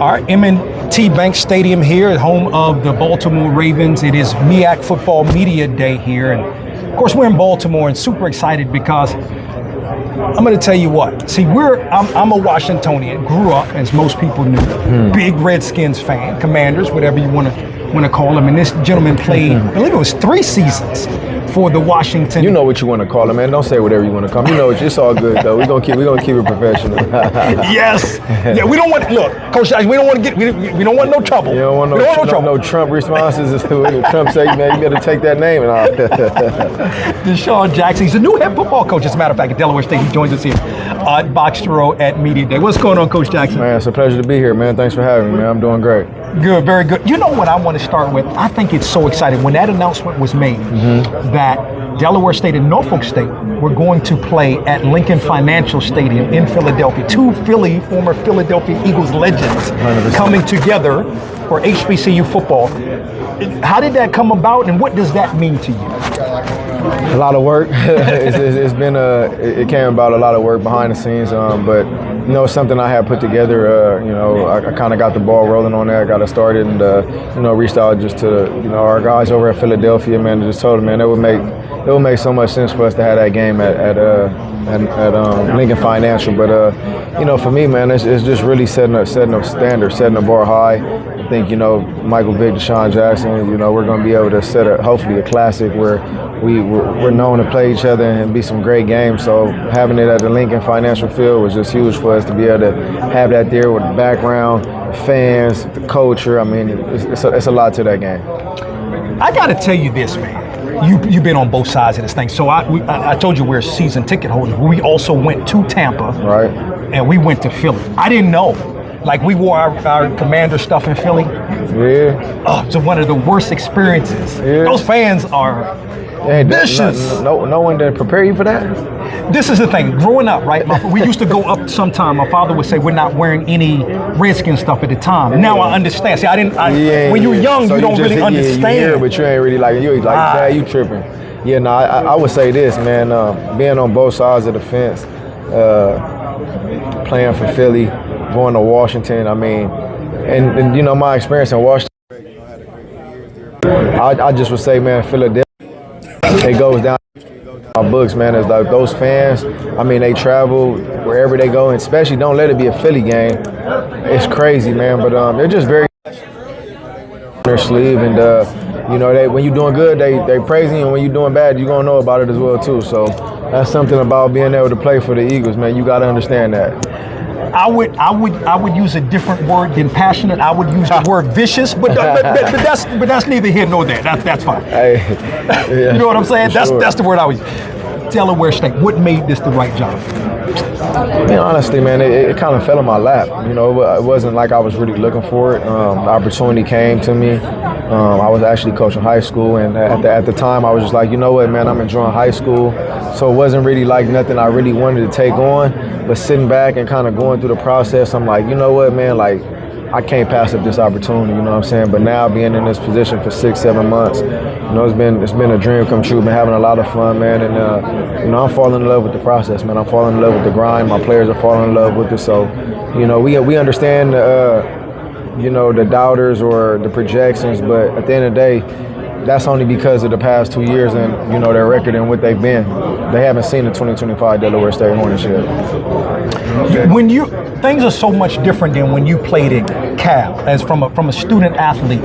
Our M&T Bank Stadium here at home of the Baltimore Ravens. It is MEAC Football Media Day here. And of course, we're in Baltimore and super excited because I'm going to tell you what. See, I'm a Washingtonian, grew up, as most people knew, big Redskins fan, Commanders, whatever you want to call them. And this gentleman played, I believe it was 3 seasons for the Washington. You know what you want to call it, man. Don't say whatever you want to call it. You know it's all good though. We're gonna keep it professional. Yes. Yeah. We don't want Coach. We don't want to get. We don't want no trouble. You don't want no Trump responses. Trump say, man, you better take that name and all. DeSean Jackson. He's a new head football coach. As a matter of fact, at Delaware State, he joins us here at BOXTOROW at Media Day. What's going on, Coach Jackson? Man, it's a pleasure to be here, man. Thanks for having me, man. I'm doing great. Good, very good. You know what I want to start with? I think it's so exciting when that announcement was made that Delaware State and Norfolk State were going to play at Lincoln Financial Stadium in Philadelphia. 2 former Philadelphia Eagles legends 100%. coming together for HBCU football. How did that come about, and what does that mean to you? A lot of work. It came about a lot of work behind the scenes, but you know, it's something I had put together. I kind of got the ball rolling on that, got it started, and reached out just to our guys over at Philadelphia, man, and just told them, man, it would make so much sense for us to have that game at Lincoln Financial. But for me, man, it's just really setting a standard, setting the bar high. I think Michael Vick, DeSean Jackson, we're going to be able to set hopefully a classic where we're known to play each other and be some great games. So having it at the Lincoln Financial Field was just huge for us to be able to have that there with the background, the fans, the culture. I mean, it's a lot to that game. I got to tell you this, man. You've been on both sides of this thing. So I told you we're season ticket holders. We also went to Tampa, right? And we went to Philly. I didn't know. Like, we wore our Commander stuff in Philly. Yeah. Oh, it's one of the worst experiences. Yeah. Those fans are vicious. No one did prepare you for that? This is the thing. Growing up, right, we used to go up sometime. My father would say we're not wearing any Redskin stuff at the time. Now I understand. See, when you're young, so you don't really understand. You hear, but you ain't really Dad, you tripping. Yeah, no, I would say this, man. Being on both sides of the fence, playing for Philly, going to Washington. I mean, and my experience in Washington, I just would say, man, Philadelphia, it goes down my books, man. It's like those fans. I mean, they travel wherever they go, and especially don't let it be a Philly game. It's crazy, man. But they're just very on their sleeve, and when you're doing good, they praising you, and when you're doing bad, you're gonna know about it as well too. So that's something about being able to play for the Eagles, man. You got to understand that. I would use a different word than passionate. I would use the word vicious, but that's neither here nor there. That's fine. Hey, yeah, you know what I'm saying? Sure. That's the word I would use. Delaware State. What made this the right job for you? Honestly, man, it kind of fell in my lap. It wasn't like I was really looking for it. The opportunity came to me. I was actually coaching high school, and at the time, I was just like, you know what, man, I'm enjoying high school. So it wasn't really like nothing I really wanted to take on. But sitting back and kind of going through the process, I'm like, you know what, man, like, I can't pass up this opportunity, you know what I'm saying? But now being in this position for 6-7 months, it's been a dream come true. Been having a lot of fun, man, and I'm falling in love with the process, man. I'm falling in love with the grind. My players are falling in love with it. So, we understand the doubters or the projections, but at the end of the day, that's only because of the past 2 years and their record and what they've been. They haven't seen the 2025 Delaware State Hornets yet. Things are so much different than when you played at Cal, as from a student athlete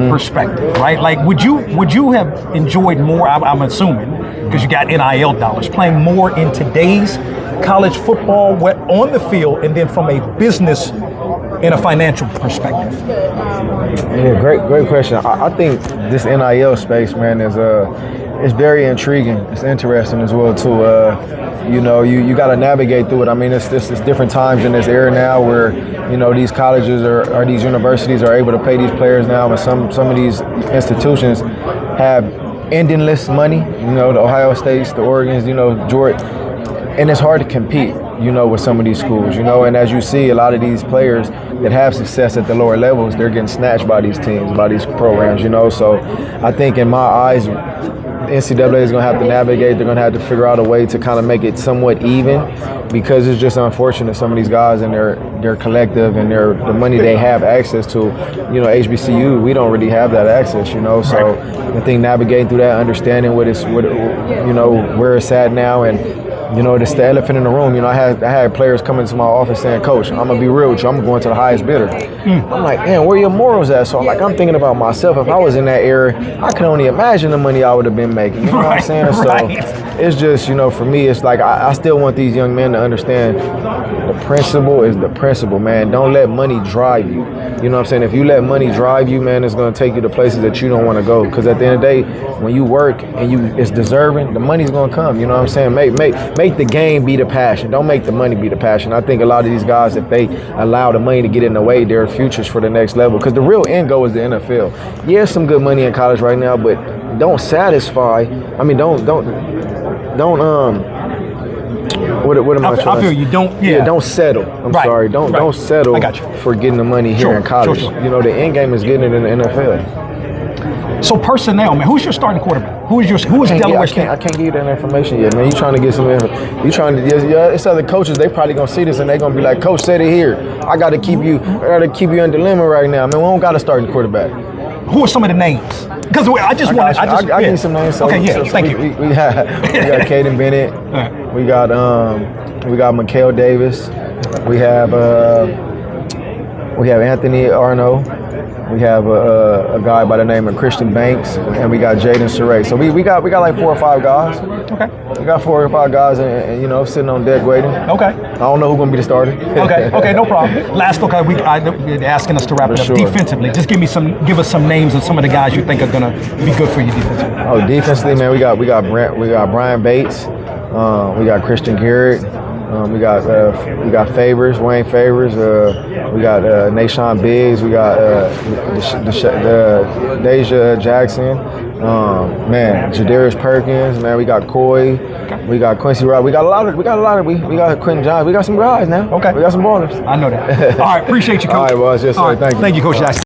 perspective, right? Like, would you have enjoyed more? I'm assuming, because you got NIL dollars, playing more in today's college football, on the field, and then from a business and a financial perspective. Yeah, great question. I think this NIL space, man, is very intriguing. It's interesting as well too. You got to navigate through it. I mean, it's different times in this era now where these colleges or these universities are able to pay these players now, and some of these institutions have endless money. The Ohio States, the Oregons, Georgia, and it's hard to compete. With some of these schools, and as you see, a lot of these players that have success at the lower levels, they're getting snatched by these teams, by these programs, So I think in my eyes, NCAA is going to have to navigate. They're going to have to figure out a way to kind of make it somewhat even, because it's just unfortunate some of these guys and their collective and the money they have access to. You know, HBCU, we don't really have that access. You know, so I think navigating through that, understanding what you know, where it's at now, and you know, it's the elephant in the room. You know, I had players come into my office saying, "Coach, I'm gonna be real with you. I'm going to the highest bidder." I'm like, "Man, where your morals at?" So I'm thinking about myself. If I was in that era, I could only imagine the money I would have been making. You know what I'm saying? So it's just, you know, for me, it's like I still want these young men to understand the principle is the principle, man. Don't let money drive you. You know what I'm saying? If you let money drive you, man, it's gonna take you to places that you don't want to go. Because at the end of the day, when you work and it's deserving, the money's gonna come. You know what I'm saying? Make the game be the passion. Don't make the money be the passion. I think a lot of these guys, if they allow the money to get in the way, their futures for the next level. Because the real end goal is the NFL. Yeah, some good money in college right now, but don't satisfy. I mean, don't. What am I trying to say? I feel you. Don't settle. I'm sorry. Don't settle for getting the money here in college. Sure. You know, the end game is getting it in the NFL. So personnel, man, who's your starting quarterback? Who is Delaware State? I can't give you that information yet, man. You trying to get some info. It's other coaches, they probably gonna see this and they gonna be like, "Coach, said it here. I gotta keep you in dilemma right now." Man, we don't got a starting quarterback. Who are some of the names? Because I give you some names. So, okay, yeah, thank you. We got Caden Bennett. Right. We got Mikael Davis. We have Anthony Arno. We have a guy by the name of Christian Banks, and we got Jaden Saray. So we got like 4 or 5 guys. Okay. We got 4 or 5 guys, and you know, sitting on deck waiting. Okay. I don't know who's gonna be the starter. Okay, no problem. Last look, they're asking us to wrap it up. Sure. Defensively, just give us some names of some of the guys you think are gonna be good for you defensively. Oh, defensively, man, we got Brian Bates, we got Christian Garrett. We got Favors, Wayne Favors. We got Nashawn Biggs. We got DeSean Jackson. Man, Jadarius Perkins. Man, we got Coy. We got Quincy Rob. We got Quentin Johns. We got some guys now. Okay, we got some ballers. I know that. All right, appreciate you, Coach. All right, well, thank you. Thank you, Coach Jackson.